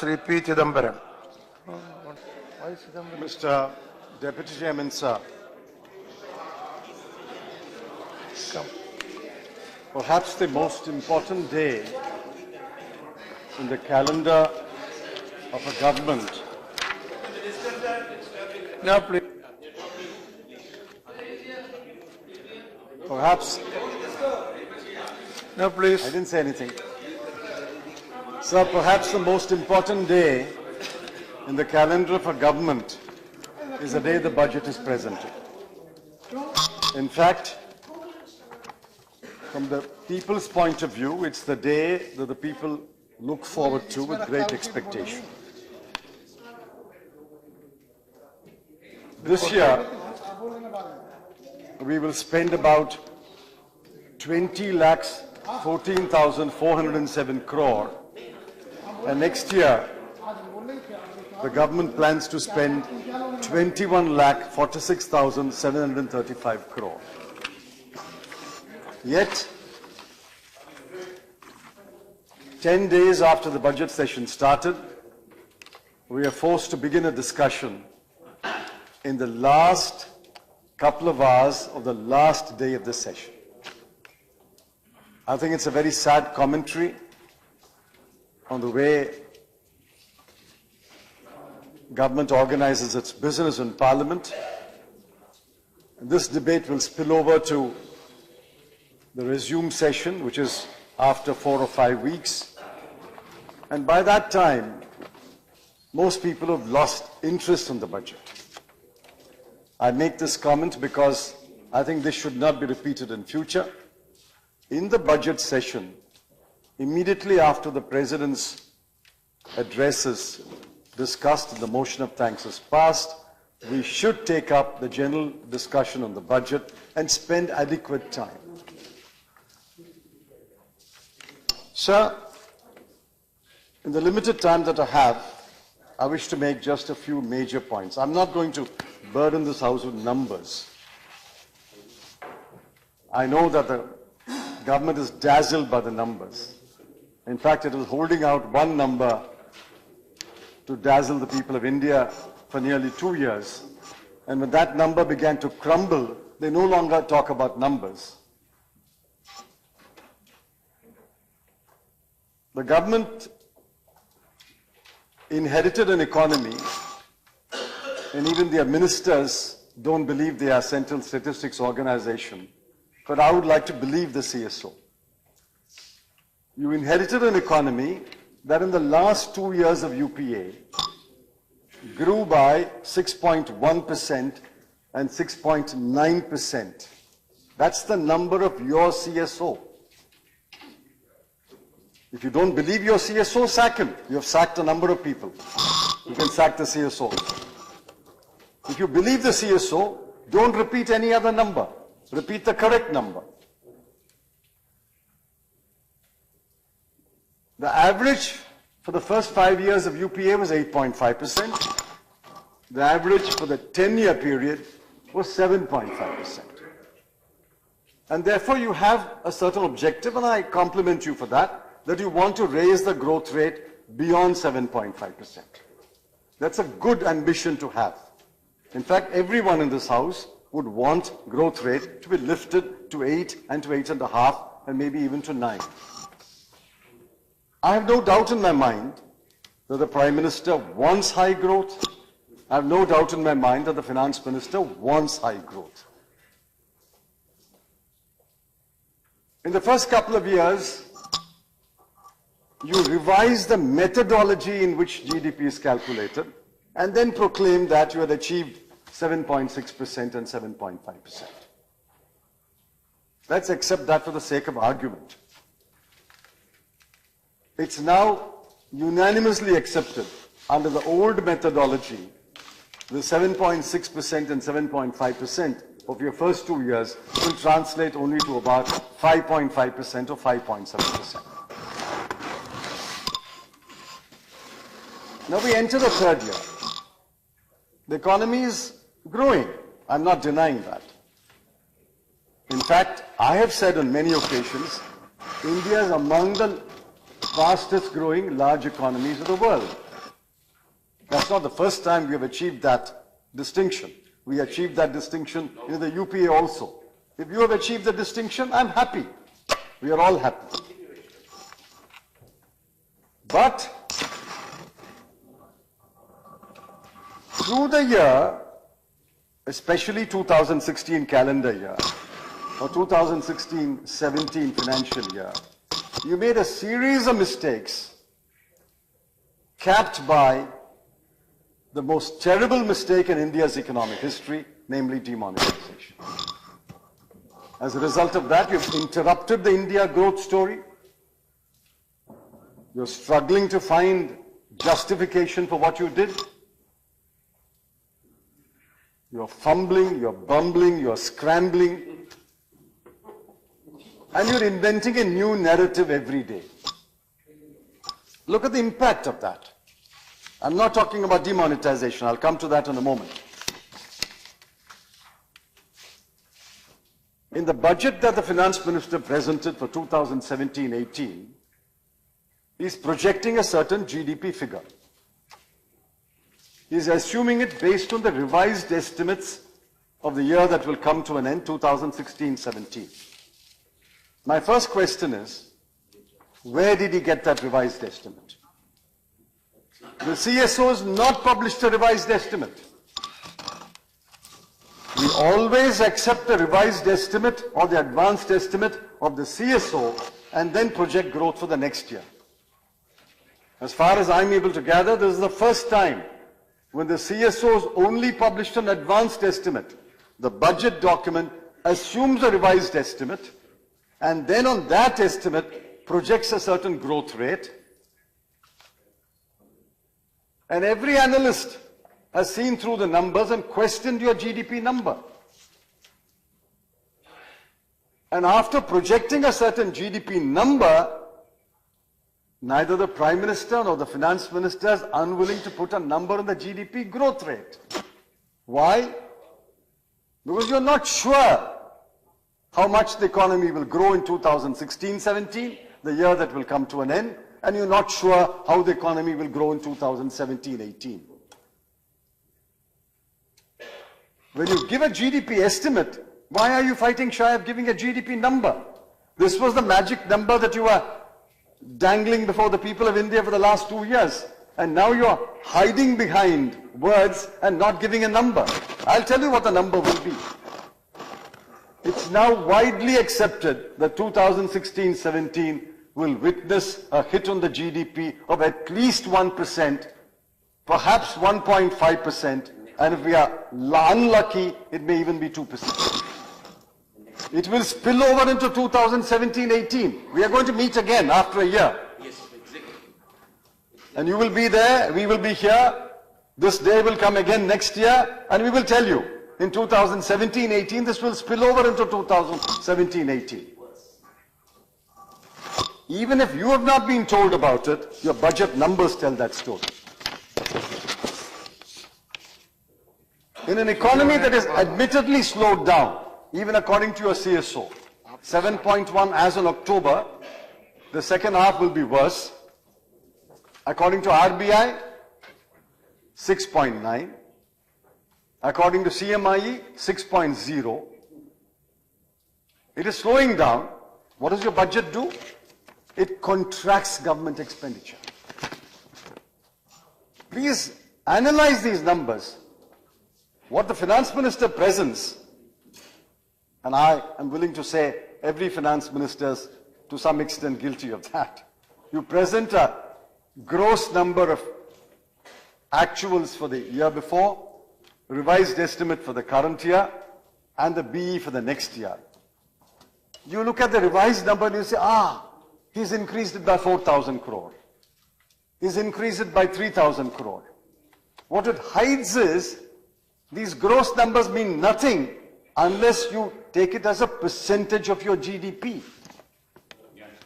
Sri P. Chidambaram. Mr. Deputy Chairman, sir. Perhaps the most important day in the calendar of a government. No, please. Perhaps, No, please. I didn't say anything. Sir, perhaps the most important day in the calendar of a government is the day the budget is presented. In fact, from the people's point of view, it's the day that the people look forward to with great expectation. This year, we will spend about 20,14,407 crore, and next year, the government plans to spend 21,46,735 crore. Yet, 10 days after the budget session started, we are forced to begin a discussion in the last couple of hours of the last day of the session. I think it's a very sad commentary on the way government organizes its business in Parliament. This debate will spill over to the resumed session, which is after 4 or 5 weeks. And by that time, most people have lost interest in the budget. I make this comment because I think this should not be repeated in future. In the budget session, immediately after the President's address is discussed and the motion of thanks is passed, we should take up the general discussion on the budget and spend adequate time. Sir, in the limited time that I have, I wish to make just a few major points. I'm not going to burden this House with numbers. I know that the government is dazzled by the numbers. In fact, it is holding out one number to dazzle the people of India for nearly 2 years. And when that number began to crumble, they no longer talk about numbers. The government inherited an economy, and even their ministers don't believe they are Central Statistics Organization, but I would like to believe the CSO. You inherited an economy that in the last 2 years of UPA grew by 6.1% and 6.9%. That's the number of your CSO. If you don't believe your CSO, sack him. You have sacked a number of people. You can sack the CSO. If you believe the CSO, don't repeat any other number. Repeat the correct number. The average for the first 5 years of UPA was 8.5%. The average for the 10-year period was 7.5%. And therefore you have a certain objective, and I compliment you for that you want to raise the growth rate beyond 7.5%. That's a good ambition to have. In fact, everyone in this House would want growth rate to be lifted to 8 and to 8.5 and maybe even to 9. I have no doubt in my mind that the Prime Minister wants high growth. I have no doubt in my mind that the Finance Minister wants high growth. In the first couple of years, you revise the methodology in which GDP is calculated and then proclaim that you had achieved 7.6% and 7.5%. Let's accept that for the sake of argument. It's now unanimously accepted under the old methodology, the 7.6% and 7.5% of your first 2 years will translate only to about 5.5% or 5.7%. Now we enter the third year. The economy is growing. I'm not denying that. In fact, I have said on many occasions, India is among the fastest growing large economies of the world. That's not the first time we have achieved that distinction. We achieved that distinction in the UPA also. If you have achieved the distinction, I'm happy. We are all happy. But through the year, especially 2016 calendar year, or 2016-17 financial year, you made a series of mistakes capped by the most terrible mistake in India's economic history, namely demonetization. As a result of that, you've interrupted the India growth story. You're struggling to find justification for what you did. You're fumbling, you're bumbling, you're scrambling. And you're inventing a new narrative every day. Look at the impact of that. I'm not talking about demonetization. I'll come to that in a moment. In the budget that the finance minister presented for 2017-18, he's projecting a certain GDP figure. He's assuming it based on the revised estimates of the year that will come to an end, 2016-17. My first question is, where did he get that revised estimate? The CSO has not published a revised estimate. We always accept the revised estimate or the advanced estimate of the CSO and then project growth for the next year. As far as I'm able to gather, this is the first time when the CSO has only published an advanced estimate. The budget document assumes a revised estimate and then on that estimate projects a certain growth rate. And every analyst has seen through the numbers and questioned your GDP number. And after projecting a certain GDP number, neither the Prime Minister nor the Finance Minister is unwilling to put a number on the GDP growth rate. Why? Because you're not sure how much the economy will grow in 2016-17, the year that will come to an end, and you're not sure how the economy will grow in 2017-18. When you give a GDP estimate, why are you fighting shy of giving a GDP number? This was the magic number that you were dangling before the people of India for the last 2 years. And now you're hiding behind words and not giving a number. I'll tell you what the number will be. It's now widely accepted that 2016-17 will witness a hit on the GDP of at least 1%, perhaps 1.5%, and if we are unlucky, it may even be 2%. It will spill over into 2017-18. We are going to meet again after a year. Yes, exactly. And you will be there, we will be here. This day will come again next year, and we will tell you, in 2017-18, this will spill over into 2017-18. Even if you have not been told about it, your budget numbers tell that story. In an economy that is admittedly slowed down, even according to your CSO, 7.1 as in October, the second half will be worse. According to RBI, 6.9. According to CMIE, 6.0. It is slowing down. What does your budget do? It contracts government expenditure. Please analyze these numbers. What the finance minister presents, and I am willing to say every finance minister is to some extent guilty of that. You present a gross number of actuals for the year before, revised estimate for the current year, and the BE for the next year. You look at the revised number and you say, he's increased it by 4,000 crore. He's increased it by 3,000 crore. What it hides is, these gross numbers mean nothing unless you take it as a percentage of your GDP.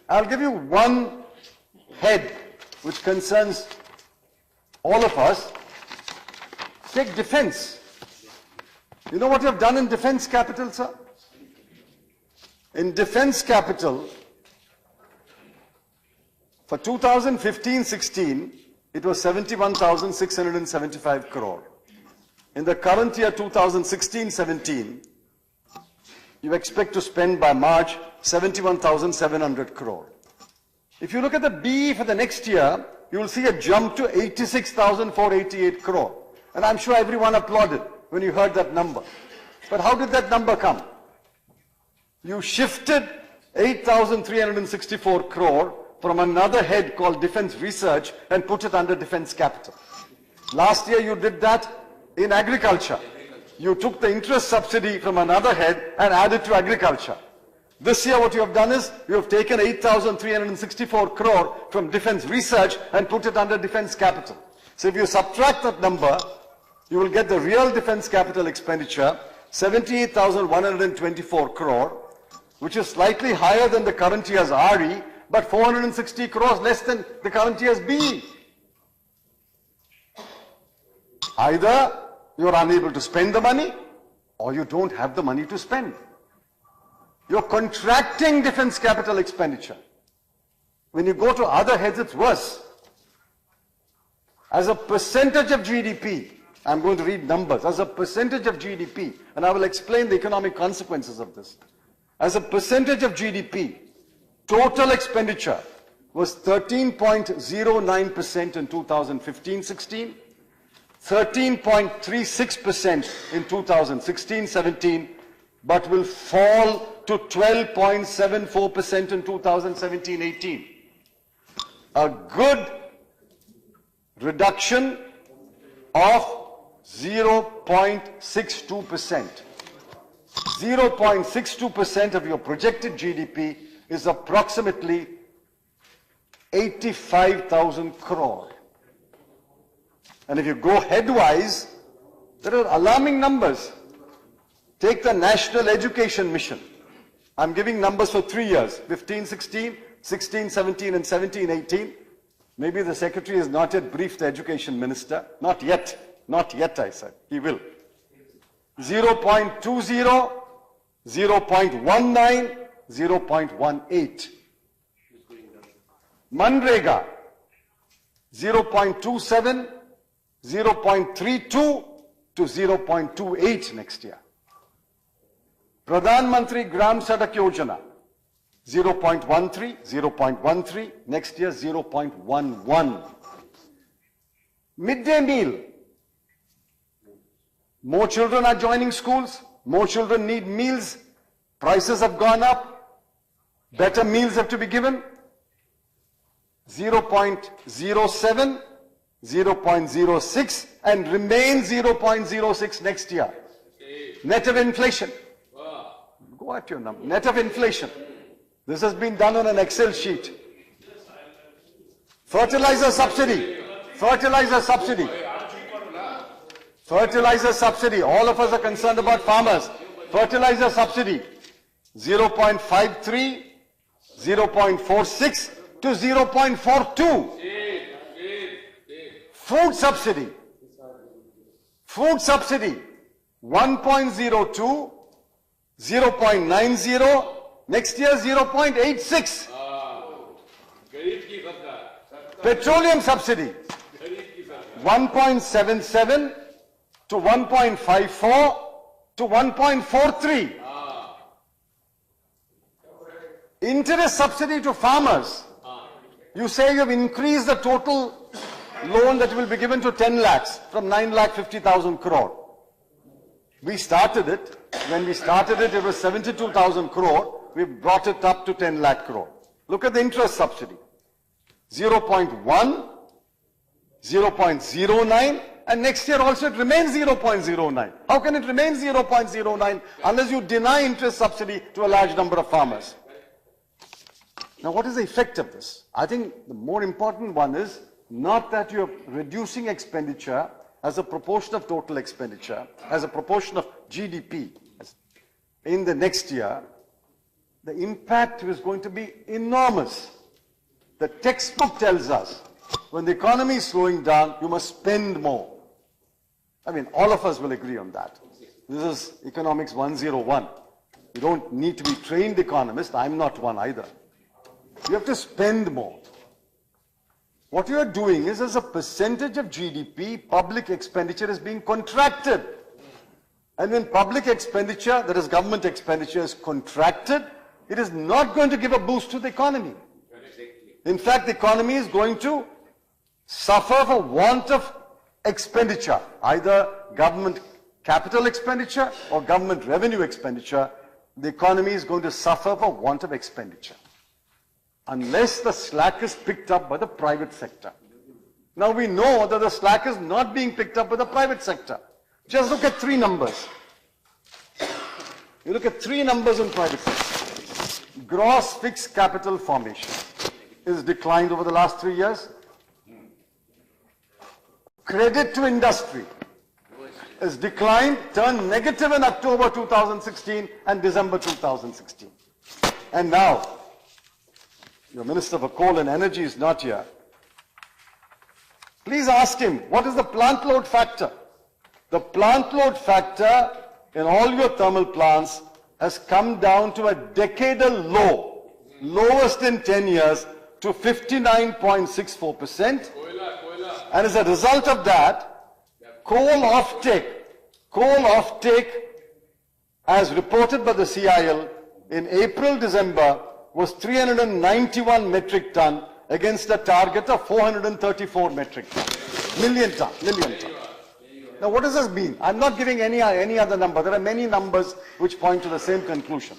I'll give you one head which concerns all of us. Take defense. You know what you have done in defense capital, sir? In defense capital, for 2015-16, it was 71,675 crore. In the current year, 2016-17, you expect to spend by March 71,700 crore. If you look at the BE for the next year, you will see a jump to 86,488 crore. And I'm sure everyone applauded when you heard that number. But how did that number come? You shifted 8,364 crore from another head called Defence Research and put it under Defence Capital. Last year you did that in agriculture. You took the interest subsidy from another head and added to agriculture. This year what you have done is, you have taken 8,364 crore from Defence Research and put it under Defence Capital. So if you subtract that number, you will get the real Defence Capital expenditure, 78,124 crore, which is slightly higher than the current year's RE, but 460 crores less than the current year's BE. Either you are unable to spend the money, or you don't have the money to spend. You're contracting defence capital expenditure. When you go to other heads, it's worse. As a percentage of GDP, I'm going to read numbers, as a percentage of GDP, and I will explain the economic consequences of this. As a percentage of GDP, total expenditure was 13.09% in 2015-16, 13.36% in 2016-17, but will fall to 12.74% in 2017-18. A good reduction of 0.62%. 0.62% of your projected GDP is approximately 85,000 crore. And if you go headwise, there are alarming numbers. Take the National Education Mission. I'm giving numbers for 3 years, 15-16, 16-17 and 17-18. Maybe the Secretary has not yet briefed the Education Minister. Not yet. Not yet, I said. He will. 0.20, 0.19, 0.18. Manrega, 0.27, 0.32 to 0.28 next year. Pradhan Mantri Gram Sadak Yojana, 0.13, 0.13, next year 0.11. Midday meal. More children are joining schools, more children need meals, prices have gone up, better meals have to be given. 0.07, 0.06 and remain 0.06 next year. Net of inflation. Go at your number. Net of inflation. This has been done on an Excel sheet. Fertilizer subsidy. Fertilizer subsidy. Fertilizer subsidy. All of us are concerned about farmers. Fertilizer subsidy. 0.53, 0.46 to 0.42. Food subsidy. Food subsidy. 1.02, 0.90, next year 0.86. Petroleum subsidy. 1.77 to 1.54 to 1.43. Interest subsidy to farmers. You say you have increased the total loan that will be given to 10 lakhs from 9,50,000 crore. We started it. When we started it, it was 72,000 crore. We brought it up to 10 lakh crore. Look at the interest subsidy. 0.1, 0.09, and next year also it remains 0.09. How can it remain 0.09 unless you deny interest subsidy to a large number of farmers? Now, what is the effect of this? I think the more important one is not that you're reducing expenditure as a proportion of total expenditure, as a proportion of GDP. In the next year, the impact is going to be enormous. The textbook tells us, when the economy is slowing down, you must spend more. I mean, all of us will agree on that. This is Economics 101. You don't need to be trained economist. I'm not one either. You have to spend more. What you are doing is, as a percentage of GDP, public expenditure is being contracted. And when public expenditure, that is government expenditure, is contracted, it is not going to give a boost to the economy. In fact, the economy is going to suffer for want of expenditure, either government capital expenditure or government revenue expenditure. The economy is going to suffer for want of expenditure, unless the slack is picked up by the private sector. Now we know that the slack is not being picked up by the private sector. Just look at three numbers. You look at three numbers in private sector. Gross fixed capital formation is declined over the last 3 years. Credit to industry is declined, turned negative in October 2016 and December 2016. And now, your Minister for Coal and Energy is not here. Please ask him, what is the plant load factor? The plant load factor in all your thermal plants has come down to a decadal low, lowest in 10 years, to 59.64%. And as a result of that, coal offtake, as reported by the CIL in April-December, was 391 metric ton against a target of 434 metric ton. Million ton. Now what does this mean? I'm not giving any other number. There are many numbers which point to the same conclusion.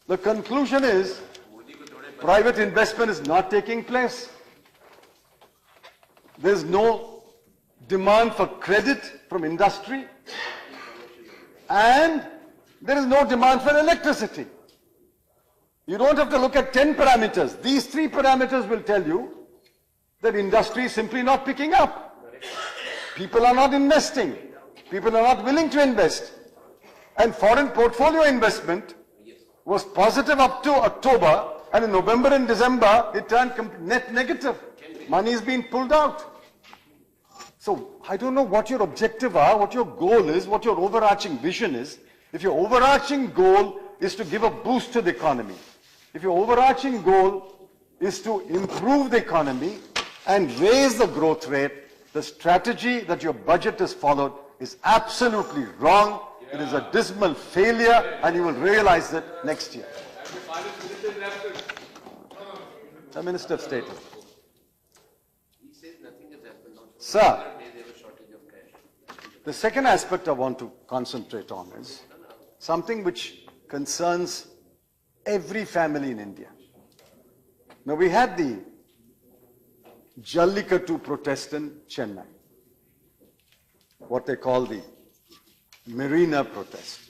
The conclusion is private investment is not taking place. There's no demand for credit from industry, and there is no demand for electricity. You don't have to look at 10 parameters. These 3 parameters will tell you that industry is simply not picking up. People are not investing. People are not willing to invest. And foreign portfolio investment was positive up to October, and in November and December it turned net negative. Money is being pulled out. So I don't know what your objective are, what your goal is, what your overarching vision is. If your overarching goal is to give a boost to the economy, if your overarching goal is to improve the economy and raise the growth rate, the strategy that your budget has followed is absolutely wrong. It is a dismal failure, and you will realize it next year. The Minister of State. Sir, the second aspect I want to concentrate on is something which concerns every family in India. Now, we had the Jallikattu protest in Chennai, what they call the Marina protest.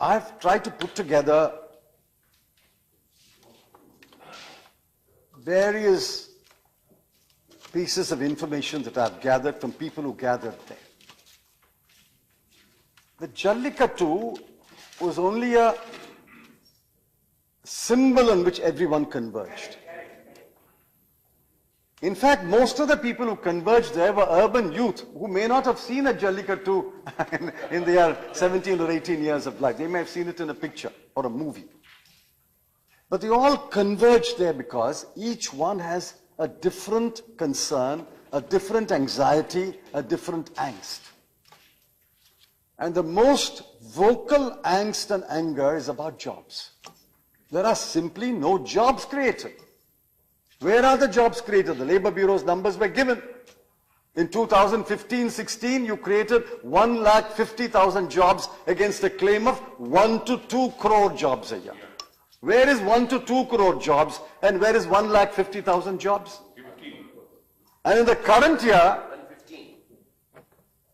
I've tried to put together various pieces of information that I've gathered from people who gathered there. The Jallikattu was only a symbol on which everyone converged. In fact, most of the people who converged there were urban youth who may not have seen a Jallikattu in their 17 or 18 years of life. They may have seen it in a picture or a movie. But they all converged there because each one has a different concern, a different anxiety, a different angst. And the most vocal angst and anger is about jobs. There are simply no jobs created. Where are the jobs created? The Labour Bureau's numbers were given. In 2015-16, you created 150,000 jobs against a claim of 1 to 2 crore jobs a year. Where is 1 to 2 crore jobs and where is 150,000 jobs? And in the current year,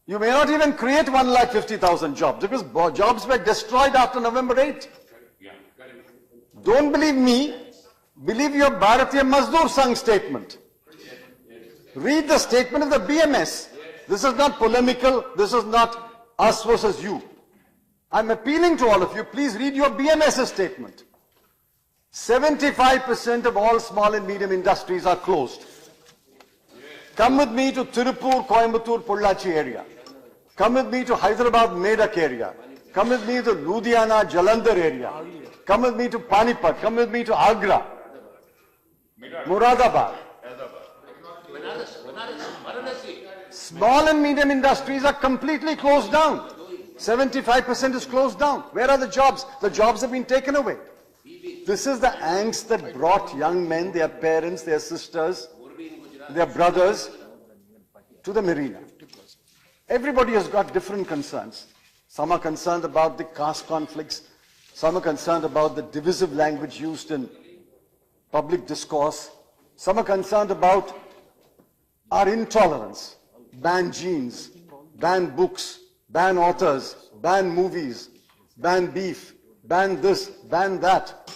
you may not even create 150,000 jobs because jobs were destroyed after November 8. Don't believe me, believe your Bharatiya Mazdoor Sangh statement. Read the statement of the BMS. This is not polemical, this is not us versus you. I'm appealing to all of you, please read your BMS's statement. 75% of all small and medium industries are closed. Come with me to Tirupur, Coimbatore, Pollachi area. Come with me to Hyderabad, Medak area. Come with me to Ludhiana, Jalandhar area. Come with me to Panipat. Come with me to Agra. Muradabad. Small and medium industries are completely closed down. 75% is closed down. Where are the jobs? The jobs have been taken away. This is the angst that brought young men, their parents, their sisters, their brothers to the marina. Everybody has got different concerns. Some are concerned about the caste conflicts. Some are concerned about the divisive language used in public discourse. Some are concerned about our intolerance. Ban genes, ban books, ban authors, ban movies, ban beef, ban this, ban that.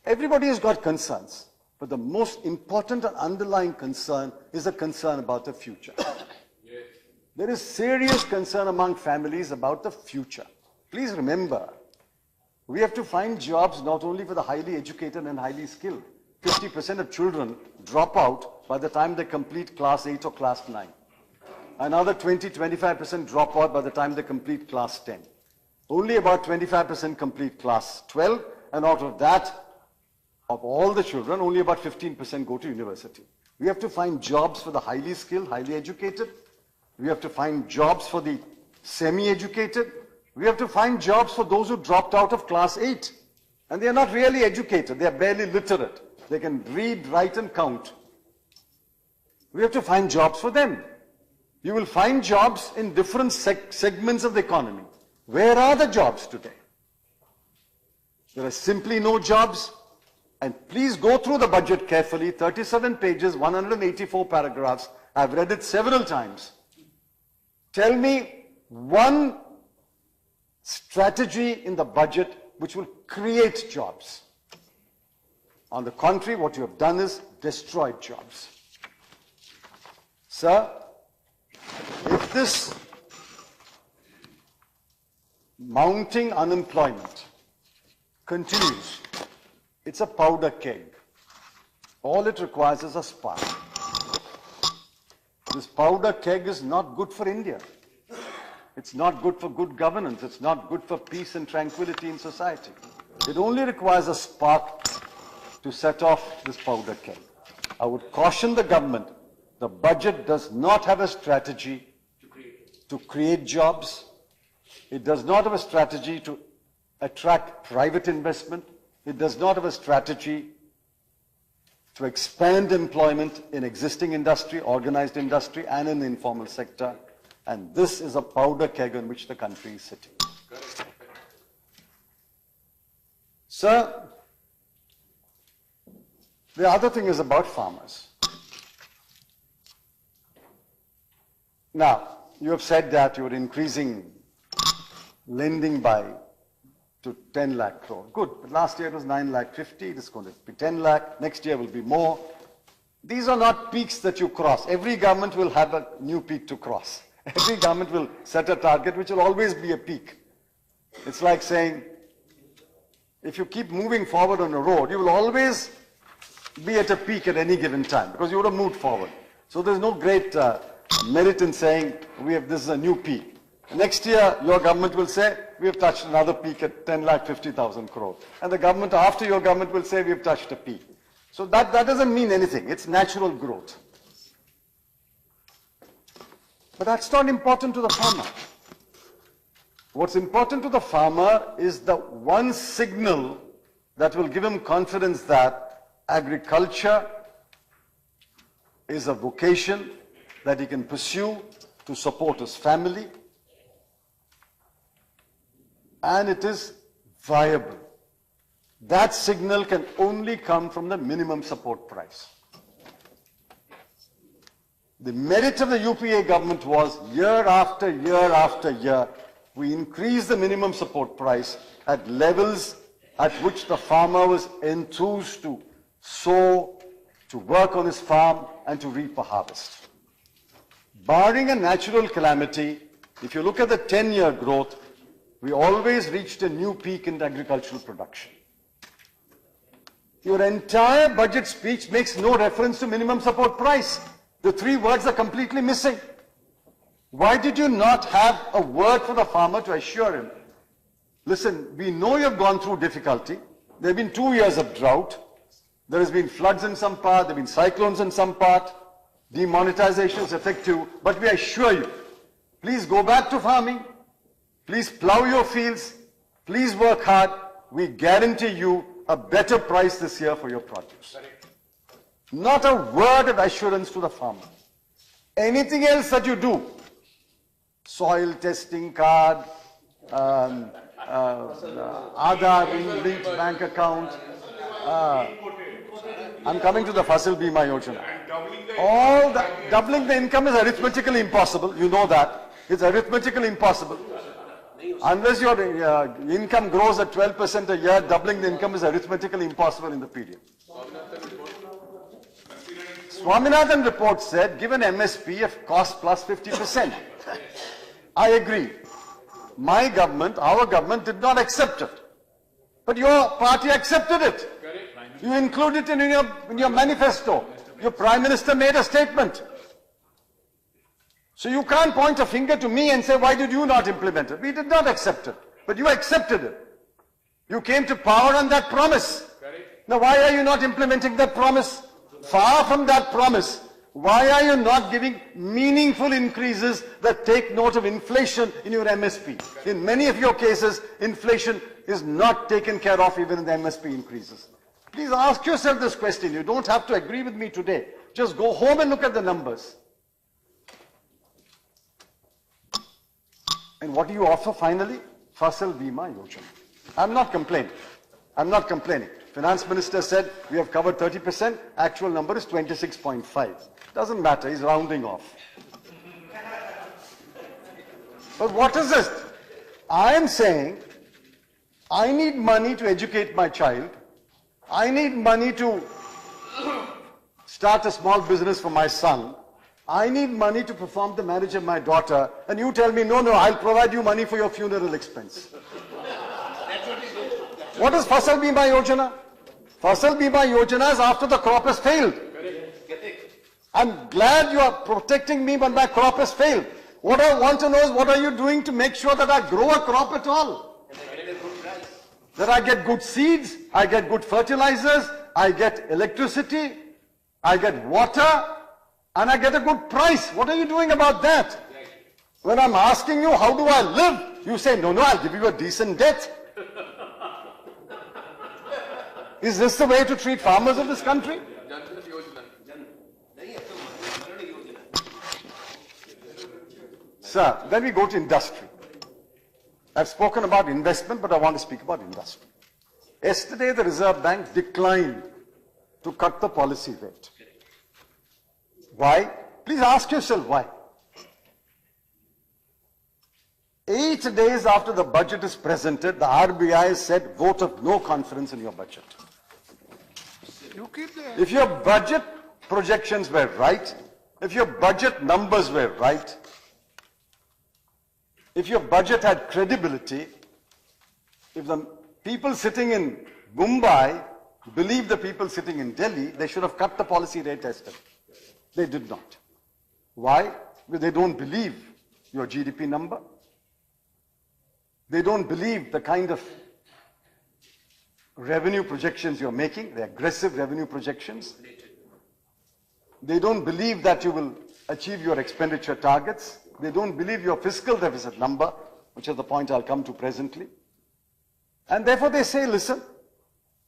Everybody has got concerns, but the most important and underlying concern is a concern about the future. There is serious concern among families about the future. Please remember, we have to find jobs not only for the highly educated and highly skilled. 50% of children drop out by the time they complete class 8 or class 9. Another 20-25% drop out by the time they complete class 10. Only about 25% complete class 12, and out of that, of all the children, only about 15% go to university. We have to find jobs for the highly skilled, highly educated. We have to find jobs for the semi-educated. We have to find jobs for those who dropped out of class 8. And they are not really educated. They are barely literate. They can read, write, and count. We have to find jobs for them. You will find jobs in different segments of the economy. Where are the jobs today? There are simply no jobs. And please go through the budget carefully. 37 pages, 184 paragraphs. I've read it several times. Tell me one strategy in the budget which will create jobs. On the contrary, what you have done is destroyed jobs. Sir, if this mounting unemployment continues, it's a powder keg. All it requires is a spark. This powder keg is not good for India. It's not good for good governance. It's not good for peace and tranquility in society. It only requires a spark to set off this powder keg. I would caution the government, the budget does not have a strategy to create jobs. It does not have a strategy to attract private investment. It does not have a strategy to expand employment in existing industry, organized industry, and in the informal sector. And this is a powder keg on which the country is sitting. Sir, the other thing is about farmers. Now, you have said that you are increasing lending to 10 lakh crore. Good. But last year it was 9 lakh 50. It is going to be 10 lakh. Next year will be more. These are not peaks that you cross. Every government will have a new peak to cross. Every government will set a target which will always be a peak. It's like saying, if you keep moving forward on a road, you will always be at a peak at any given time because you would have moved forward. So there's no great merit in saying this is a new peak. Next year, your government will say, we have touched another peak at 10 lakh 50,000 crore. And the government after your government will say, we have touched a peak. So that doesn't mean anything. It's natural growth. But that's not important to the farmer. What's important to the farmer is the one signal that will give him confidence that agriculture is a vocation that he can pursue to support his family, and it is viable. That signal can only come from the minimum support price. The merit of the UPA government was year after year after year, we increased the minimum support price at levels at which the farmer was enthused to sow, to work on his farm, and to reap a harvest. Barring a natural calamity, if you look at the 10-year growth, we always reached a new peak in agricultural production. Your entire budget speech makes no reference to minimum support price. The three words are completely missing. Why did you not have a word for the farmer to assure him, listen, we know you've gone through difficulty. There have been 2 years of drought. There has been floods in some part, there have been cyclones in some part. Demonetization is effective, but we assure you, please go back to farming. Please plow your fields. Please work hard. We guarantee you a better price this year for your produce. Not a word of assurance to the farmer. Anything else that you do, soil testing card, Aadhaar linked bank account, I'm coming to the Fasal Bima Yojana. All that, doubling the income is arithmetically impossible. You know that. It's arithmetically impossible. Unless your income grows at 12% a year, doubling the income is arithmetically impossible in the period. Swaminathan report said, give an MSP of cost plus 50%. I agree. My government, our government did not accept it. But your party accepted it. You included it in your manifesto. Your Prime Minister made a statement. So you can't point a finger to me and say, why did you not implement it? We did not accept it. But you accepted it. You came to power on that promise. Now why are you not implementing that promise? Far from that promise, why are you not giving meaningful increases that take note of inflation in your MSP? In many of your cases, inflation is not taken care of even in the MSP increases. Please ask yourself this question. You don't have to agree with me today. Just go home and look at the numbers. And what do you offer finally? Fasal Bima Yojana. I'm not complaining. I'm not complaining. Finance Minister said we have covered 30%. Actual number is 26.5. Doesn't matter. He's rounding off. But what is this? I am saying I need money to educate my child. I need money to start a small business for my son. I need money to perform the marriage of my daughter. And you tell me, no, I'll provide you money for your funeral expense. What is Fasal Bima Yojana? Fasal Bima Yojana is after the crop has failed. I'm glad you are protecting me when my crop has failed. What I want to know is what are you doing to make sure that I grow a crop at all? That I get good seeds, I get good fertilizers, I get electricity, I get water, and I get a good price. What are you doing about that? When I'm asking you, how do I live? You say, no, I'll give you a decent debt. Is this the way to treat farmers of this country? Sir, then we go to industry. I've spoken about investment, but I want to speak about industry. Yesterday, the Reserve Bank declined to cut the policy rate. Why? Please ask yourself why. 8 days after the budget is presented, the RBI said vote of no confidence in your budget. If your budget projections were right, if your budget numbers were right, if your budget had credibility, if the people sitting in Mumbai believe the people sitting in Delhi, they should have cut the policy rate yesterday. They did not. Why? Because they don't believe your GDP number. They don't believe the kind of revenue projections you're making, the aggressive revenue projections. They don't believe that you will achieve your expenditure targets. They don't believe your fiscal deficit number, which is the point I'll come to presently. And therefore they say, listen,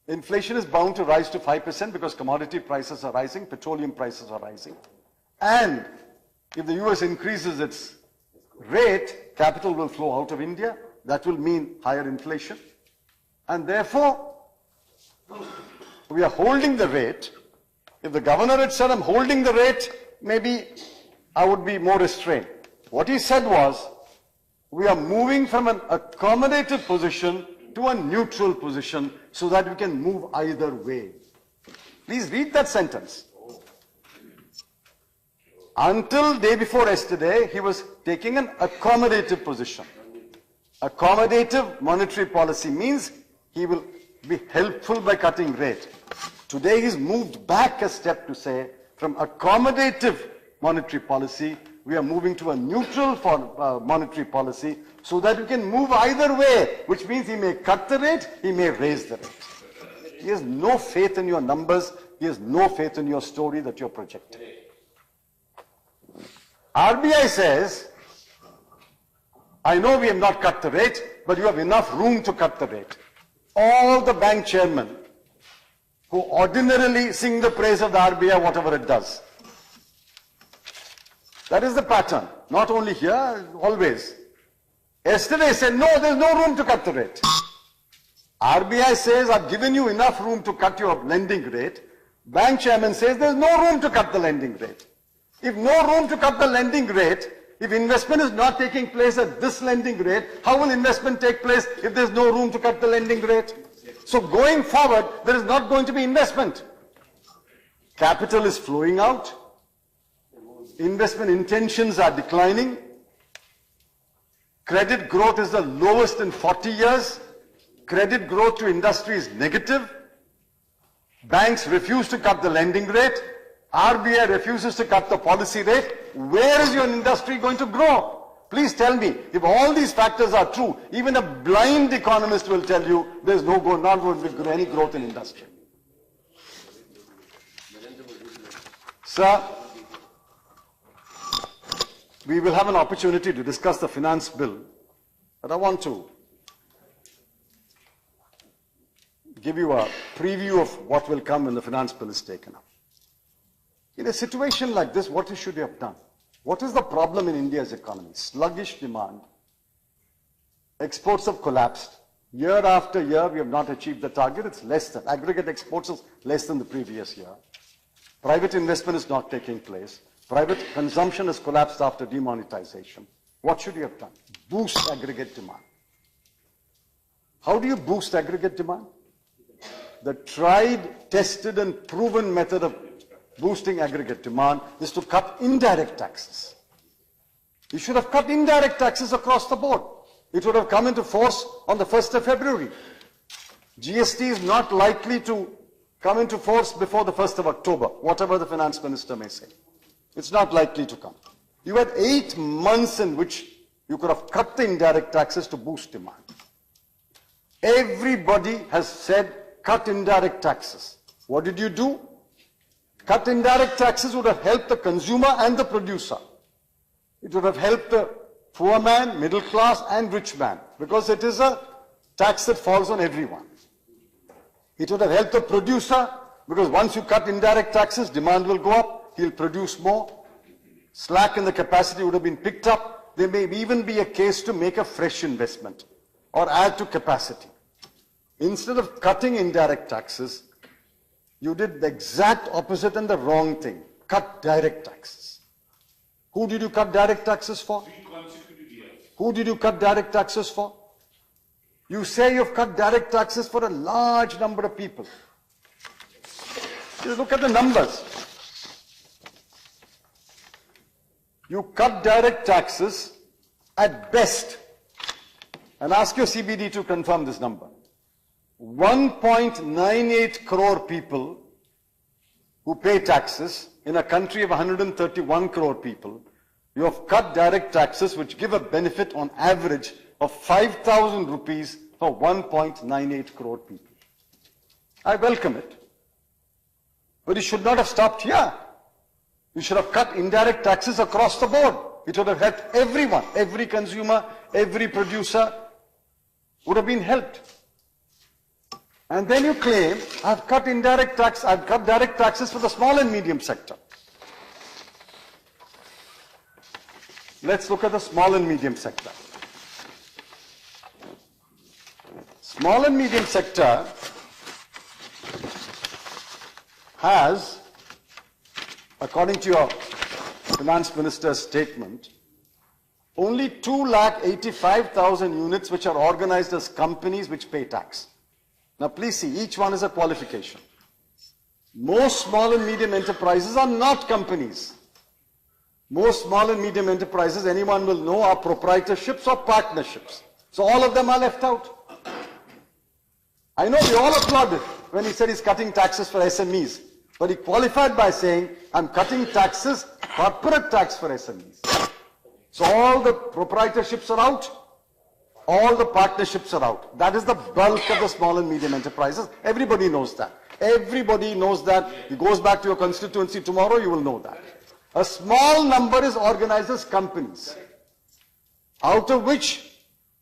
inflation is bound to rise to 5% because commodity prices are rising, petroleum prices are rising. And if the US increases its rate, capital will flow out of India. That will mean higher inflation. And therefore, we are holding the rate. If the governor had said, I'm holding the rate, maybe I would be more restrained. What he said was, we are moving from an accommodative position to a neutral position so that we can move either way. Please read that sentence. Until day before yesterday, he was taking an accommodative position. Accommodative monetary policy means he will be helpful by cutting rate. Today he's moved back a step to say from accommodative monetary policy we are moving to a neutral monetary policy so that you can move either way, which means he may cut the rate, he may raise the rate. He has no faith in your numbers, he has no faith in your story that you're projecting. RBI says, I know we have not cut the rate, but you have enough room to cut the rate. All the bank chairmen who ordinarily sing the praise of the RBI, whatever it does. That is the pattern. Not only here, always. Yesterday said, no, there's no room to cut the rate. RBI says, I've given you enough room to cut your lending rate. Bank chairman says, there's no room to cut the lending rate. If no room to cut the lending rate, if investment is not taking place at this lending rate, how will investment take place if there's no room to cut the lending rate? So going forward, there is not going to be investment. Capital is flowing out. Investment intentions are declining. Credit growth is the lowest in 40 years. Credit growth to industry is negative. Banks refuse to cut the lending rate. RBI refuses to cut the policy rate. Where is your industry going to grow? Please tell me, if all these factors are true, even a blind economist will tell you there's not going to be any growth in industry. Sir, we will have an opportunity to discuss the finance bill, but I want to give you a preview of what will come when the finance bill is taken up. In a situation like this, what should you have done? What is the problem in India's economy? Sluggish demand. Exports have collapsed. Year after year, we have not achieved the target. It's less than, aggregate exports is less than the previous year. Private investment is not taking place. Private consumption has collapsed after demonetization. What should you have done? Boost aggregate demand. How do you boost aggregate demand? The tried, tested and proven method of boosting aggregate demand is to cut indirect taxes. You should have cut indirect taxes across the board. It would have come into force on the 1st of February. GST is not likely to come into force before the 1st of October, whatever the finance minister may say. It's not likely to come. You had 8 months in which you could have cut the indirect taxes to boost demand. Everybody has said cut indirect taxes. What did you do? Cut indirect taxes would have helped the consumer and the producer. It would have helped the poor man, middle class and rich man, because it is a tax that falls on everyone. It would have helped the producer, because once you cut indirect taxes, demand will go up, he'll produce more. Slack in the capacity would have been picked up. There may even be a case to make a fresh investment or add to capacity. Instead of cutting indirect taxes, you did the exact opposite and the wrong thing. Cut direct taxes. Who did you cut direct taxes for? 3 consecutive years. Who did you cut direct taxes for? You say you've cut direct taxes for a large number of people. Just look at the numbers. You cut direct taxes at best, and ask your CBD to confirm this number. 1.98 crore people who pay taxes in a country of 131 crore people, you have cut direct taxes which give a benefit on average of 5,000 rupees for 1.98 crore people. I welcome it. But you should not have stopped here. You should have cut indirect taxes across the board. It would have helped everyone, every consumer, every producer would have been helped. And then you claim, I've cut direct taxes for the small and medium sector. Let's look at the small and medium sector. Small and medium sector has, according to your finance minister's statement, only 285,000 units which are organized as companies which pay tax. Now please see, each one is a qualification. Most small and medium enterprises are not companies. Most small and medium enterprises, anyone will know, are proprietorships or partnerships. So all of them are left out. I know we all applauded when he said he's cutting taxes for SMEs. But he qualified by saying, I'm cutting taxes, corporate tax for SMEs. So all the proprietorships are out, all the partnerships are out. That is the bulk of the small and medium enterprises. Everybody knows that. Everybody knows that. It goes back to your constituency tomorrow, you will know that. A small number is organized as companies, out of which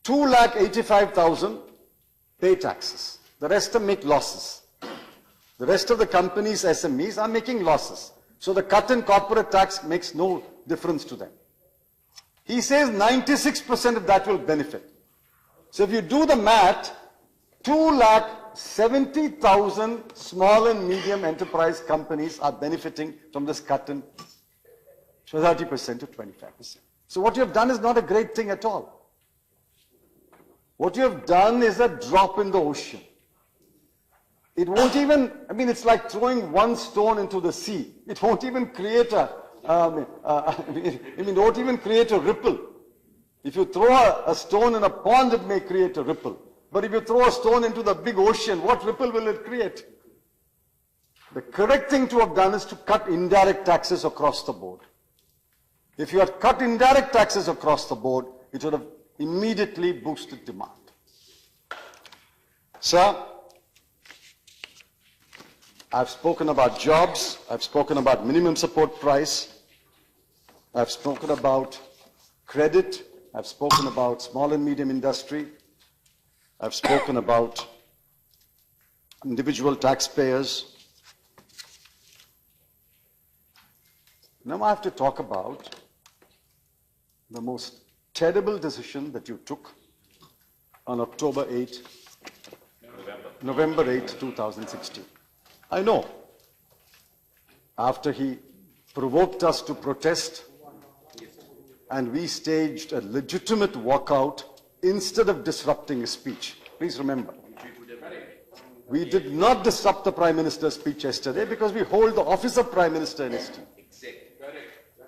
2,85,000 pay taxes. The rest make losses. The rest of the companies, SMEs, are making losses. So the cut in corporate tax makes no difference to them. He says 96% of that will benefit. So if you do the math, 2,70,000 small and medium enterprise companies are benefiting from this cut in 30% to 25%. So what you have done is not a great thing at all. What you have done is a drop in the ocean. It won't even, it's like throwing one stone into the sea. It won't even create it won't even create a ripple. If you throw a stone in a pond, it may create a ripple. But if you throw a stone into the big ocean, what ripple will it create? The correct thing to have done is to cut indirect taxes across the board. If you had cut indirect taxes across the board, it would have immediately boosted demand. Sir, I've spoken about jobs, I've spoken about minimum support price, I've spoken about credit, I've spoken about small and medium industry, I've spoken about individual taxpayers. Now I have to talk about the most terrible decision that you took on November 8, 2016. I know, after he provoked us to protest and we staged a legitimate walkout instead of disrupting his speech. Please remember, we did not disrupt the Prime Minister's speech yesterday because we hold the office of Prime Minister in esteem.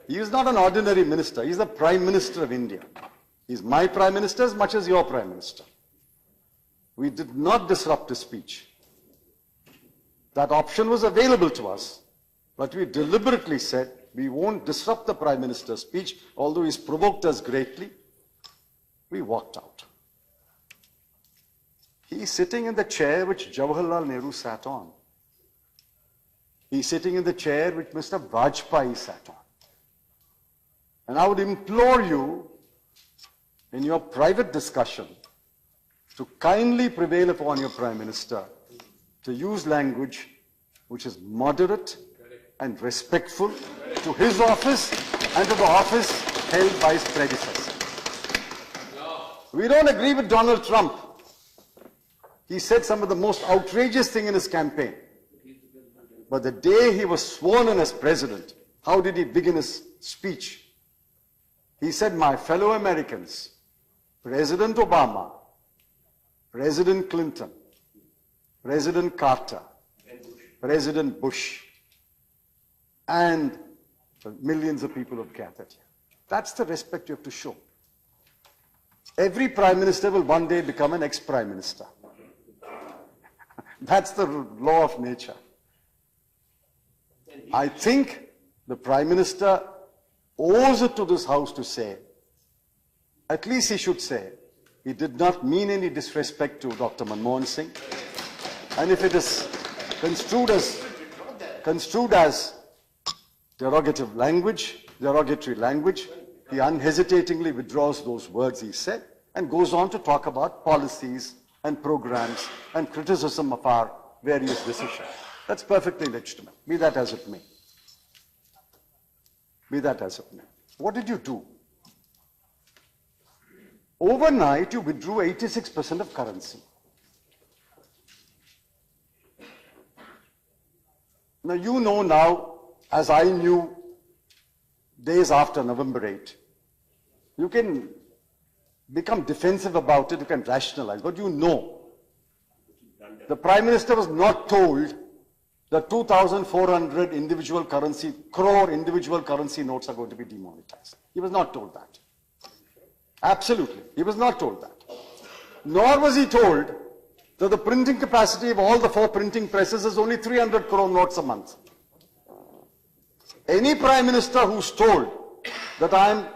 He is not an ordinary minister, he is the Prime Minister of India. He is my Prime Minister as much as your Prime Minister. We did not disrupt his speech. That option was available to us, but we deliberately said we won't disrupt the Prime Minister's speech, although he's provoked us greatly. We walked out. He's sitting in the chair which Jawaharlal Nehru sat on. He's sitting in the chair which Mr. Vajpayee sat on. And I would implore you, in your private discussion, to kindly prevail upon your Prime Minister to use language which is moderate and respectful to his office and to the office held by his predecessor. We don't agree with Donald Trump. He said some of the most outrageous things in his campaign. But the day he was sworn in as president, how did he begin his speech? He said, "My fellow Americans, President Obama, President Clinton, President Carter, President Bush, and the millions of people who have gathered here." That's the respect you have to show. Every Prime Minister will one day become an ex-Prime Minister. That's the law of nature. I think the Prime Minister owes it to this House to say, at least he should say, he did not mean any disrespect to Dr. Manmohan Singh. And if it is construed as derogatory language, he unhesitatingly withdraws those words he said and goes on to talk about policies and programs and criticism of our various decisions. That's perfectly legitimate, be that as it may. Be that as it may. What did you do? Overnight, you withdrew 86% of currency. Now, you know now, as I knew days after November 8, you can become defensive about it, you can rationalize, but you know. The Prime Minister was not told that 2,400 crore individual currency notes are going to be demonetized. He was not told that. Absolutely. He was not told that. Nor was he told that the printing capacity of all the 4 printing presses is only 300 crore notes a month. Any Prime Minister who's told that I'm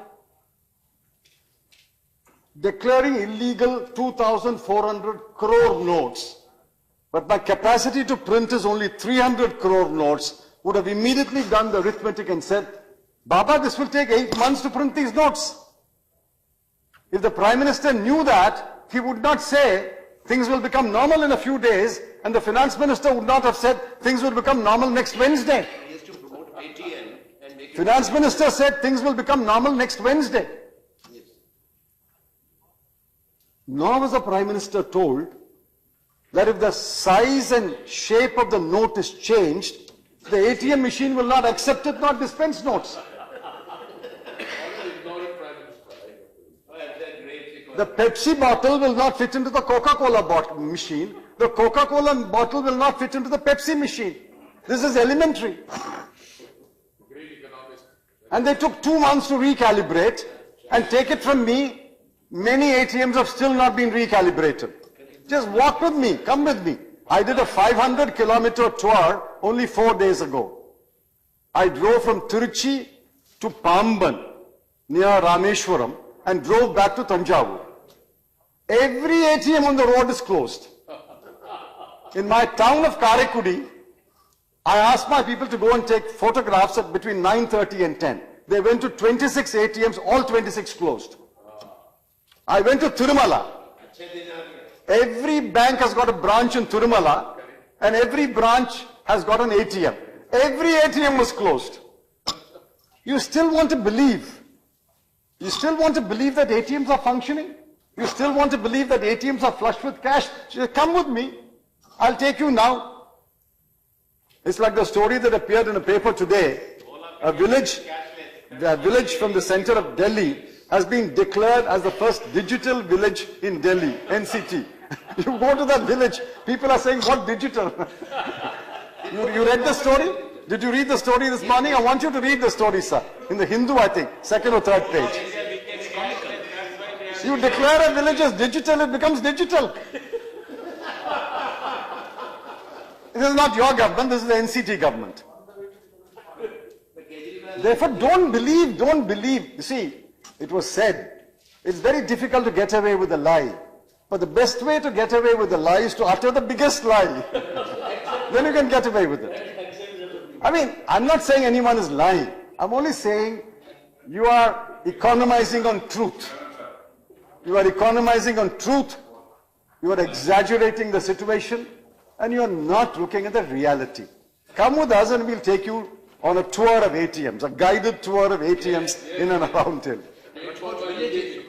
declaring illegal 2,400 crore notes, but my capacity to print is only 300 crore notes, would have immediately done the arithmetic and said, Baba, this will take 8 months to print these notes. If the Prime Minister knew that, he would not say things will become normal in a few days, and the Finance Minister would not have said things will become normal next Wednesday. He has to promote ATM and make it... Finance Minister said things will become normal next Wednesday. Yes. Nor was the Prime Minister told that if the size and shape of the note is changed, the ATM machine will not accept it, not dispense notes. The Pepsi bottle will not fit into the Coca-Cola machine. The Coca-Cola bottle will not fit into the Pepsi machine. This is elementary. And they took 2 months to recalibrate, and take it from me, many ATMs have still not been recalibrated. Just walk with me, come with me. I did a 500-kilometer tour only 4 days ago. I drove from Tiruchi to Pamban, near Rameshwaram, and drove back to Tanjavur. Every ATM on the road is closed. In my town of Karaikudi, I asked my people to go and take photographs at between 9:30 and 10. They went to 26 ATMs, all 26 closed. I went to Tirumala. Every bank has got a branch in Tirumala, and every branch has got an ATM. Every ATM was closed. You still want to believe? You still want to believe that ATMs are functioning? You still want to believe that ATMs are flush with cash? Come with me. I'll take you now. It's like the story that appeared in a paper today. A village from the center of Delhi has been declared as the first digital village in Delhi, NCT. You go to that village, people are saying, what digital? You read the story? Did you read the story this morning? I want you to read the story, sir. In the Hindu, I think, second or third page. You declare a village as digital, it becomes digital. This is not your government, this is the NCT government. Therefore, don't believe. You see, it was said, it's very difficult to get away with a lie. But the best way to get away with a lie is to utter the biggest lie. Then you can get away with it. I mean, I'm not saying anyone is lying. I'm only saying you are economizing on truth. You are economizing on truth. You are exaggerating the situation. And you are not looking at the reality. Come with us and we'll take you on a tour of ATMs, a guided tour of ATMs in and around Delhi.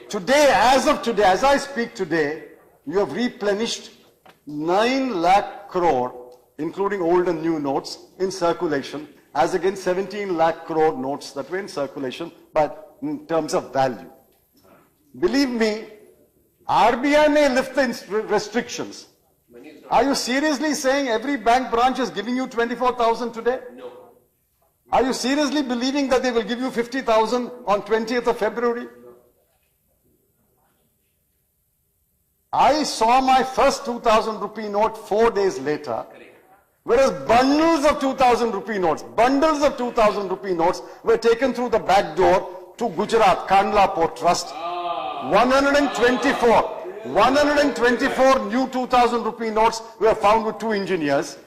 Today, as I speak today, you have replenished 9 lakh crore, including old and new notes, in circulation, as against 17 lakh crore notes that were in circulation, but in terms of value. Believe me, RBI may lift the restrictions. Are you seriously saying every bank branch is giving you 24,000 today? No. Are you seriously believing that they will give you 50,000 on 20th of February? No. I saw my first 2,000 rupee note 4 days later, whereas bundles of 2,000 rupee notes, were taken through the back door to Gujarat, Kandla Port Trust. 124 new 2,000 rupee notes were found with 2 engineers,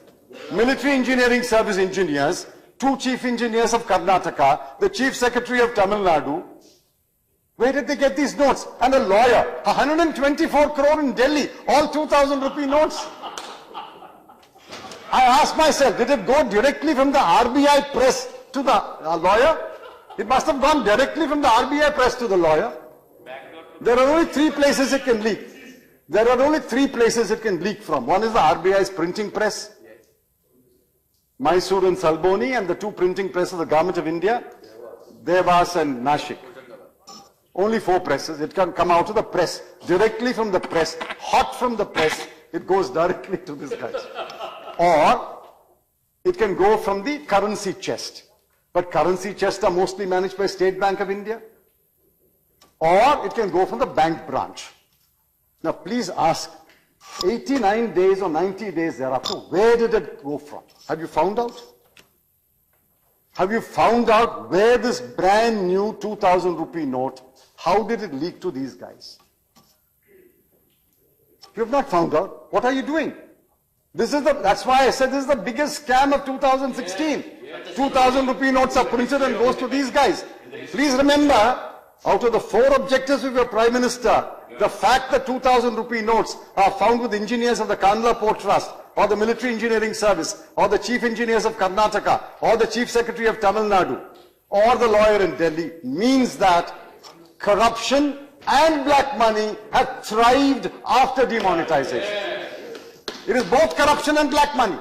military engineering service engineers, 2 chief engineers of Karnataka, the chief secretary of Tamil Nadu. Where did they get these notes? And a lawyer, 124 crore in Delhi, all 2,000 rupee notes. I asked myself, did it go directly from the RBI press to the lawyer? It must have gone directly from the RBI press to the lawyer. There are only 3 places it can leak. There are only 3 places it can leak from. One is the RBI's printing press, Mysore and Salboni, and the 2 printing presses of the Government of India, Devas and Nashik. Only 4 presses. It can come out of the press, directly from the press, hot from the press, it goes directly to this guy. Or it can go from the currency chest. But currency chests are mostly managed by State Bank of India. Or it can go from the bank branch. Now please ask, 89 days or 90 days thereafter, where did it go from? Have you found out? Have you found out where this brand new 2,000 rupee note, how did it leak to these guys? You have not found out. What are you doing? That's why I said this is the biggest scam of 2016. 2,000 rupee notes are printed and goes to these guys. Please remember, out of the 4 objectives of your Prime Minister, the fact that 2,000 rupee notes are found with engineers of the Kandla Port Trust, or the Military Engineering Service, or the Chief Engineers of Karnataka, or the Chief Secretary of Tamil Nadu, or the lawyer in Delhi, means that corruption and black money have thrived after demonetization. It is both corruption and black money.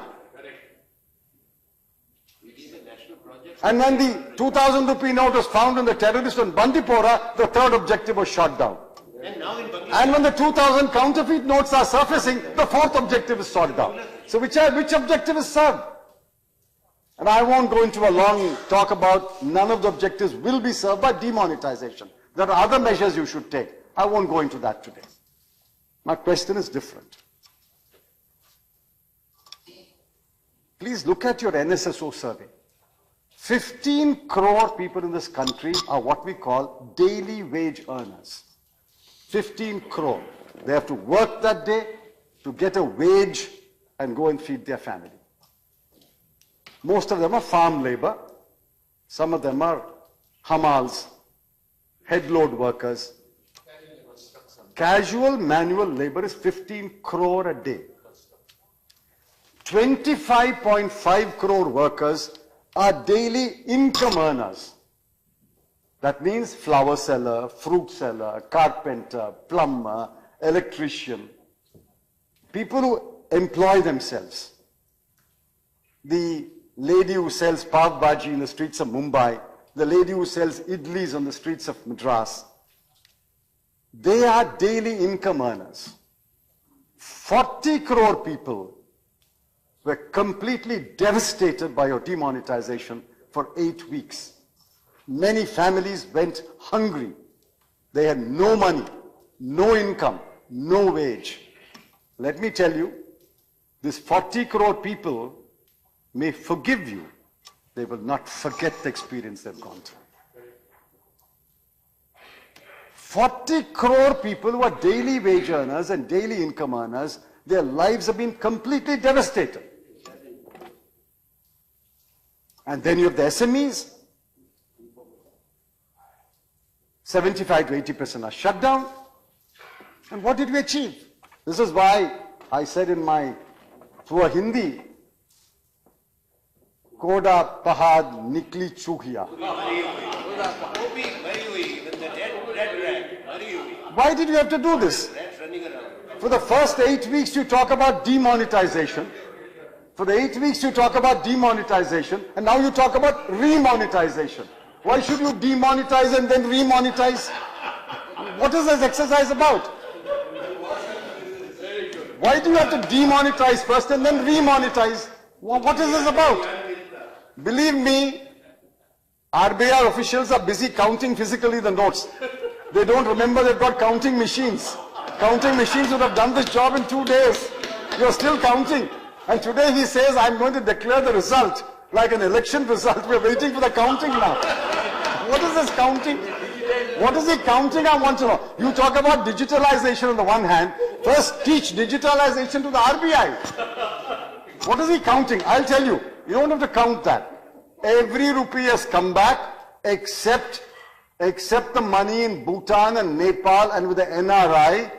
And when the 2,000 rupee note was found in the terrorist on Bandipora, the 3rd objective was shot down. And when the 2,000 counterfeit notes are surfacing, the 4th objective is shot down. So which objective is served? And I won't go into a long talk about none of the objectives will be served by demonetization. There are other measures you should take. I won't go into that today. My question is different. Please look at your NSSO survey. 15 crore people in this country are what we call daily wage earners. 15 crore. They have to work that day to get a wage and go and feed their family. Most of them are farm labor. Some of them are hamals, headload workers. Casual manual labor is 15 crore a day. 25.5 crore workers are daily income earners. That means flower seller, fruit seller, carpenter, plumber, electrician. People who employ themselves. The lady who sells pav bhaji in the streets of Mumbai, the lady who sells idlis on the streets of Madras, they are daily income earners. 40 crore people were completely devastated by your demonetization for 8 weeks. Many families went hungry. They had no money, no income, no wage. Let me tell you, these 40 crore people may forgive you. They will not forget the experience they've gone through. 40 crore people who are daily wage earners and daily income earners, their lives have been completely devastated. And then you have the SMEs. 75 to 80% are shut down. And what did we achieve? This is why I said in my through Hindi, Koda Pahad Nikli Chuhiya. Why did you have to do this? For the first 8 weeks you talk about demonetization. For the 8 weeks you talk about demonetization, and now you talk about remonetization. Why should you demonetize and then remonetize? What is this exercise about? Why do you have to demonetize first and then remonetize? What is this about? Believe me, RBI officials are busy counting physically the notes. They don't remember they've got counting machines. Counting machines would have done this job in 2 days. You're still counting. And today he says, I'm going to declare the result like an election result. We're waiting for the counting now. What is this counting? What is he counting? I want to know. You talk about digitalization on the one hand. First teach digitalization to the RBI. What is he counting? I'll tell you. You don't have to count that. Every rupee has come back except the money in Bhutan and Nepal and with the NRI,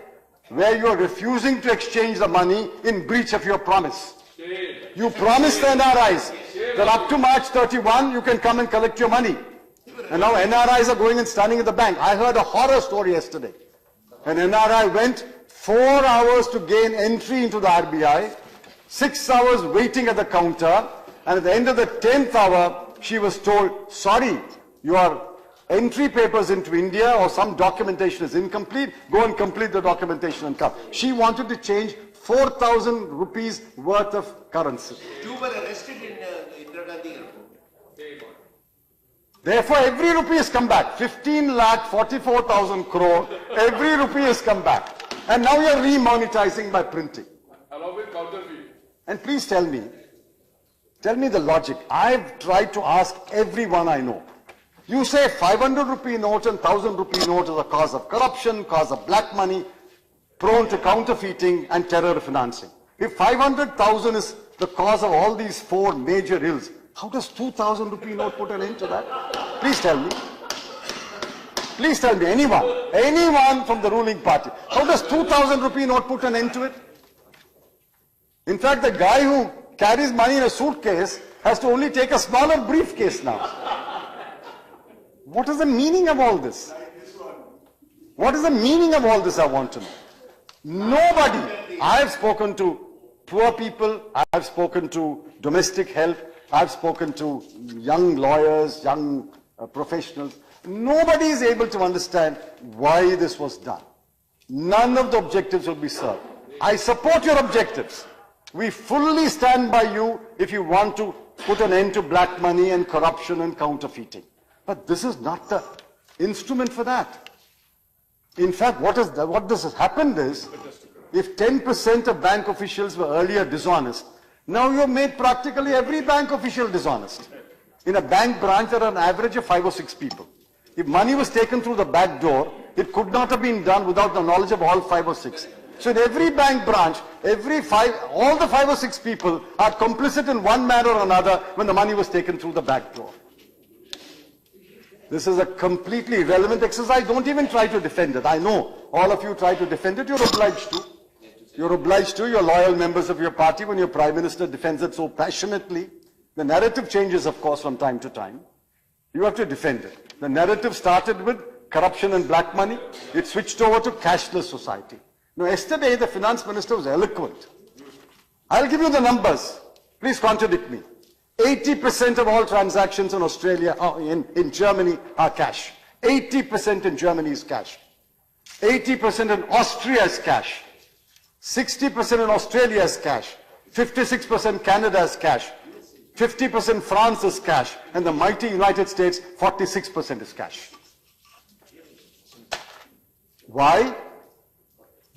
where you are refusing to exchange the money in breach of your promise. You promised the NRIs that up to March 31 you can come and collect your money. And now NRIs are going and standing at the bank. I heard a horror story yesterday. An NRI went 4 hours to gain entry into the RBI, 6 hours waiting at the counter, and at the end of the 10th hour, she was told, sorry, your entry papers into India or some documentation is incomplete, go and complete the documentation and come. She wanted to change 4,000 rupees worth of currency. Two were arrested in Indira Gandhi airport. Therefore, every rupee has come back. 15,44,000 crore, every rupee has come back. And now you are remonetizing by printing. Along with counterfeit. And please tell me the logic. I've tried to ask everyone I know. You say 500 rupee note and 1,000 rupee note is a cause of corruption, cause of black money. prone to counterfeiting and terror financing. If 500,000 is the cause of all these four major ills, how does 2,000 rupee note put an end to that? Please tell me. Please tell me, anyone from the ruling party, how does 2,000 rupee note put an end to it? In fact, the guy who carries money in a suitcase has to only take a smaller briefcase now. What is the meaning of all this? What is the meaning of all this, I want to know. Nobody. I have spoken to poor people, I have spoken to domestic help, I have spoken to young lawyers, young professionals. Nobody is able to understand why this was done. None of the objectives will be served. I support your objectives. We fully stand by you if you want to put an end to black money and corruption and counterfeiting. But this is not the instrument for that. In fact, what has happened is, if 10% of bank officials were earlier dishonest, now you have made practically every bank official dishonest. In a bank branch, there are an average of 5 or 6 people. If money was taken through the back door, it could not have been done without the knowledge of all 5 or 6. So in every bank branch, all the 5 or 6 people are complicit in one manner or another when the money was taken through the back door. This is a completely irrelevant exercise. Don't even try to defend it. I know all of you try to defend it. You're obliged to. You're obliged to. You're loyal members of your party when your Prime Minister defends it so passionately. The narrative changes, of course, from time to time. You have to defend it. The narrative started with corruption and black money. It switched over to cashless society. Now, yesterday, the finance minister was eloquent. I'll give you the numbers. Please contradict me. 80% of all transactions in Australia, in Germany, are cash. 80% in Germany is cash. 80% in Austria is cash. 60% in Australia is cash. 56% Canada is cash. 50% France is cash. And the mighty United States, 46% is cash. Why?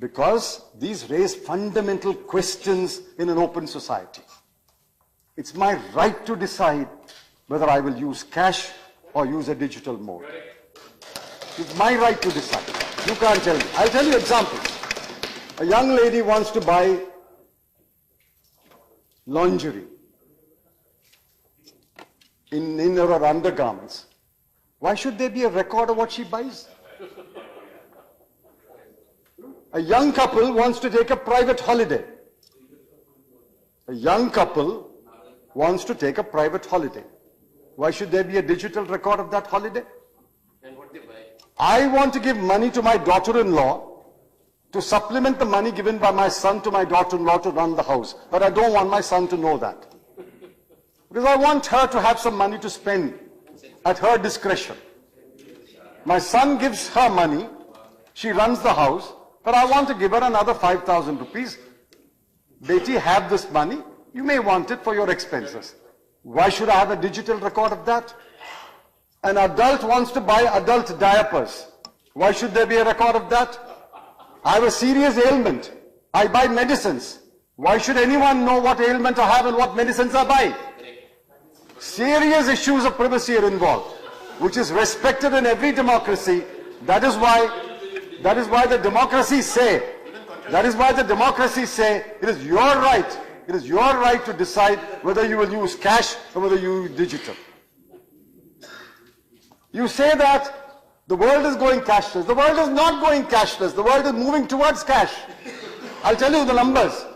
Because these raise fundamental questions in an open society. It's my right to decide whether I will use cash or use a digital mode. It's my right to decide. You can't tell me. I'll tell you examples. A young lady wants to buy lingerie in her undergarments. Why should there be a record of what she buys? A young couple wants to take a private holiday. A young couple wants to take a private holiday. Why should there be a digital record of that holiday? And what they buy? I want to give money to my daughter-in-law to supplement the money given by my son to my daughter-in-law to run the house. But I don't want my son to know that. Because I want her to have some money to spend at her discretion. My son gives her money, she runs the house, but I want to give her another 5,000 rupees. Beti, have this money. You may want it for your expenses. Why should I have a digital record of that? An adult wants to buy adult diapers. Why should there be a record of that? I have a serious ailment. I buy medicines. Why should anyone know what ailment I have and what medicines I buy? Serious issues of privacy are involved, which is respected in every democracy. That is why the democracies say it is your right. It is your right to decide whether you will use cash or whether you use digital. You say that the world is going cashless. The world is not going cashless. The world is moving towards cash. I'll tell you the numbers.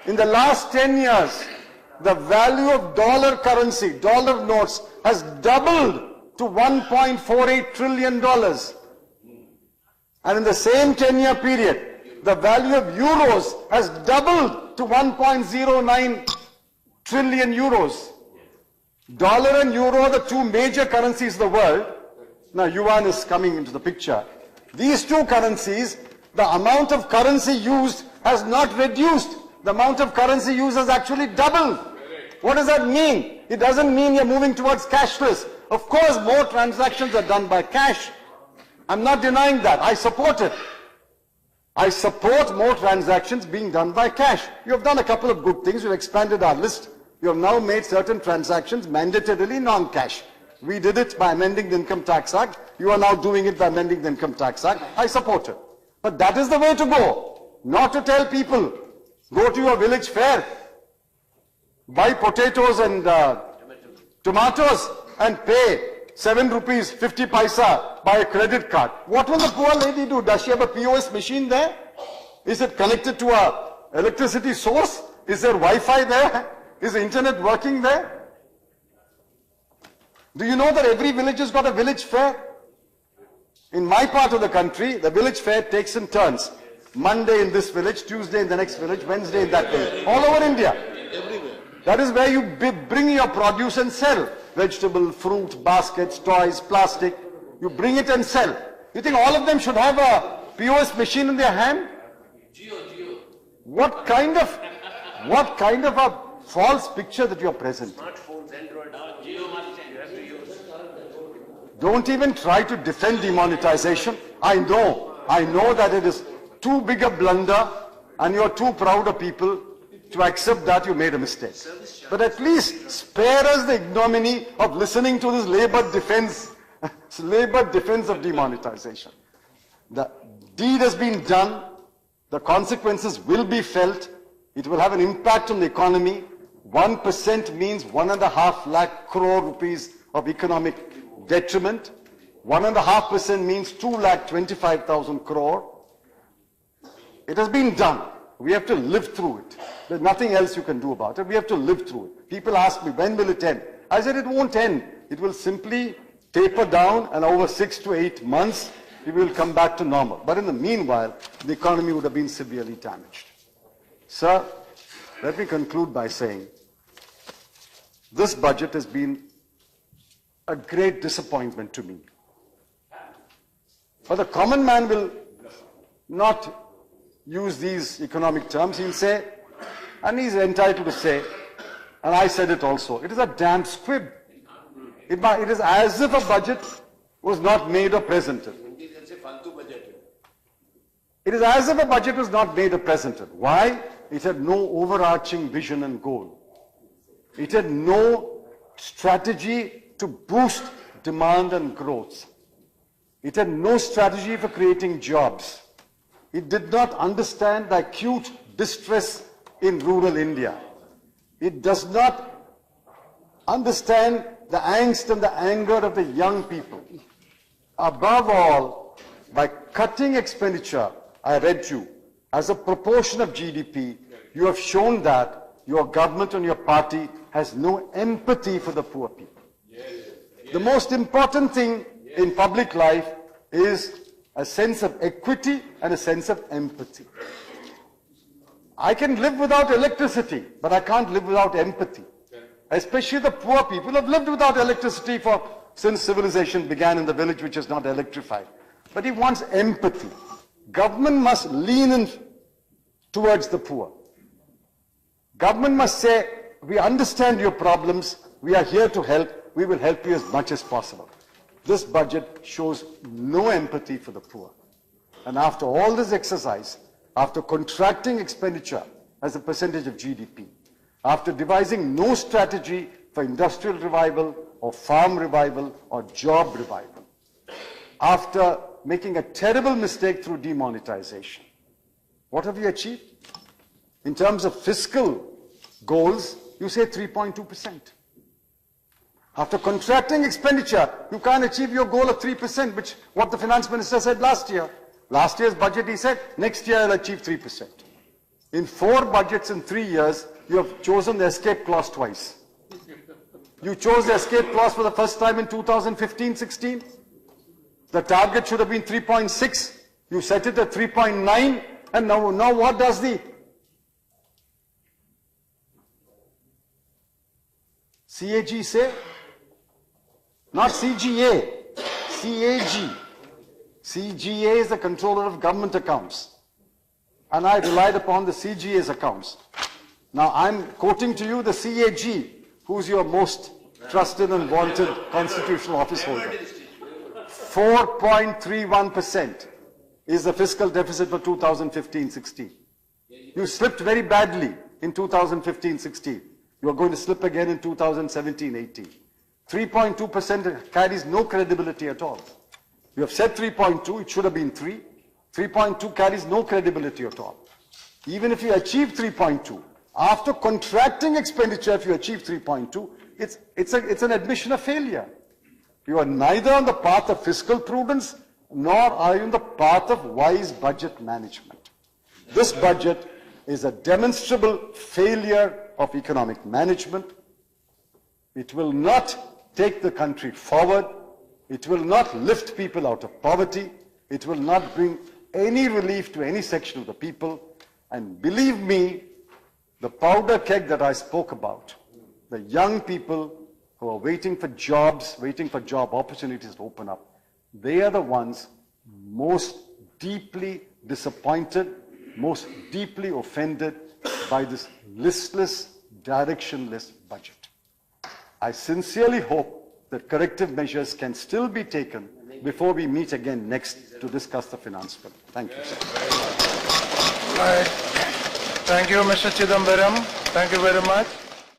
In the last 10 years, the value of dollar currency, dollar notes, has doubled to $1.48 trillion. And in the same 10-year period, the value of euros has doubled to 1.09 trillion euros. Dollar and euro are the two major currencies of the world. Now yuan is coming into the picture. These two currencies, the amount of currency used has not reduced. The amount of currency used has actually doubled. What does that mean? It doesn't mean you're moving towards cashless. Of course, more transactions are done by cash. I'm not denying that. I support it. I support more transactions being done by cash. You have done a couple of good things. You've expanded our list. You have now made certain transactions mandatorily non-cash. We did it by amending the Income Tax Act. You are now doing it by amending the Income Tax Act. I support it. But that is the way to go, not to tell people, go to your village fair, buy potatoes and tomatoes and pay 7 rupees 50 paisa by a credit card. What will the poor lady do? Does she have a POS machine there? Is it connected to a electricity source? Is there Wi-Fi there? Is the internet working there? Do you know that every village has got a village fair? In my part of the country, the village fair takes in turns. Monday in this village, Tuesday in the next village, Wednesday in that village. All over India. Everywhere. That is where you bring your produce and sell. Vegetable, fruit, baskets, toys, plastic. You bring it and sell. You think all of them should have a POS machine in their hand? Geo. What kind of a false picture that you are present? Smartphones, Android, Geo must you have to use. Don't even try to defend demonetization. I know that it is too big a blunder and you're too proud of people to accept that you made a mistake. But at least spare us the ignominy of listening to this labored defense of demonetization. The deed has been done. The consequences will be felt. It will have an impact on the economy. 1% means 1.5 lakh crore rupees of economic detriment. 1.5% means 2,25,000 crore. It has been done. We have to live through it. There's nothing else you can do about it. We have to live through it. People ask me, when will it end? I said it won't end. It will simply taper down and over 6 to 8 months, it will come back to normal. But in the meanwhile, the economy would have been severely damaged. Sir, let me conclude by saying, this budget has been a great disappointment to me. But the common man will not use these economic terms. He'll say, and he's entitled to say, and I said it also, it is a damn squib. It is as if a budget was not made or presented. It is as if a budget was not made or presented. Why? It had no overarching vision and goal. It had no strategy to boost demand and growth. It had no strategy for creating jobs. It did not understand the acute distress in rural India. It does not understand the angst and the anger of the young people. Above all, by cutting expenditure, I read you, as a proportion of GDP, you have shown that your government and your party has no empathy for the poor people. The most important thing in public life is a sense of equity and a sense of empathy. I can live without electricity, but I can't live without empathy. Especially the poor people have lived without electricity since civilization began in the village which is not electrified. But he wants empathy. Government must lean in towards the poor. Government must say, we understand your problems, we are here to help, we will help you as much as possible. This budget shows no empathy for the poor. And after all this exercise, after contracting expenditure as a percentage of GDP, after devising no strategy for industrial revival or farm revival or job revival, after making a terrible mistake through demonetization, what have you achieved? In terms of fiscal goals, you say 3.2%. After contracting expenditure, you can't achieve your goal of 3%, which what the finance minister said last year. Last year's budget, he said, next year I'll achieve 3%. In 4 budgets in 3 years, you have chosen the escape clause twice. You chose the escape clause for the first time in 2015-16. The target should have been 3.6. You set it at 3.9. And now what does the CAG say? Not CGA, CAG. CGA is the controller of government accounts. And I relied upon the CGA's accounts. Now I'm quoting to you the CAG, who's your most trusted and wanted constitutional office holder. 4.31% is the fiscal deficit for 2015-16. You slipped very badly in 2015-16. You are going to slip again in 2017-18. 3.2% carries no credibility at all. You have said 3.2, it should have been 3. 3.2 carries no credibility at all. Even if you achieve 3.2, after contracting expenditure, if you achieve 3.2, it's an admission of failure. You are neither on the path of fiscal prudence, nor are you on the path of wise budget management. This budget is a demonstrable failure of economic management. It will not take the country forward. It will not lift people out of poverty. It will not bring any relief to any section of the people. And believe me, the powder keg that I spoke about, the young people who are waiting for jobs, waiting for job opportunities to open up, they are the ones most deeply disappointed, most deeply offended by this listless, directionless budget. I sincerely hope that corrective measures can still be taken before we meet again next to discuss the finance bill. Thank you, sir. Thank you, Mr. Chidambaram. Thank you very much.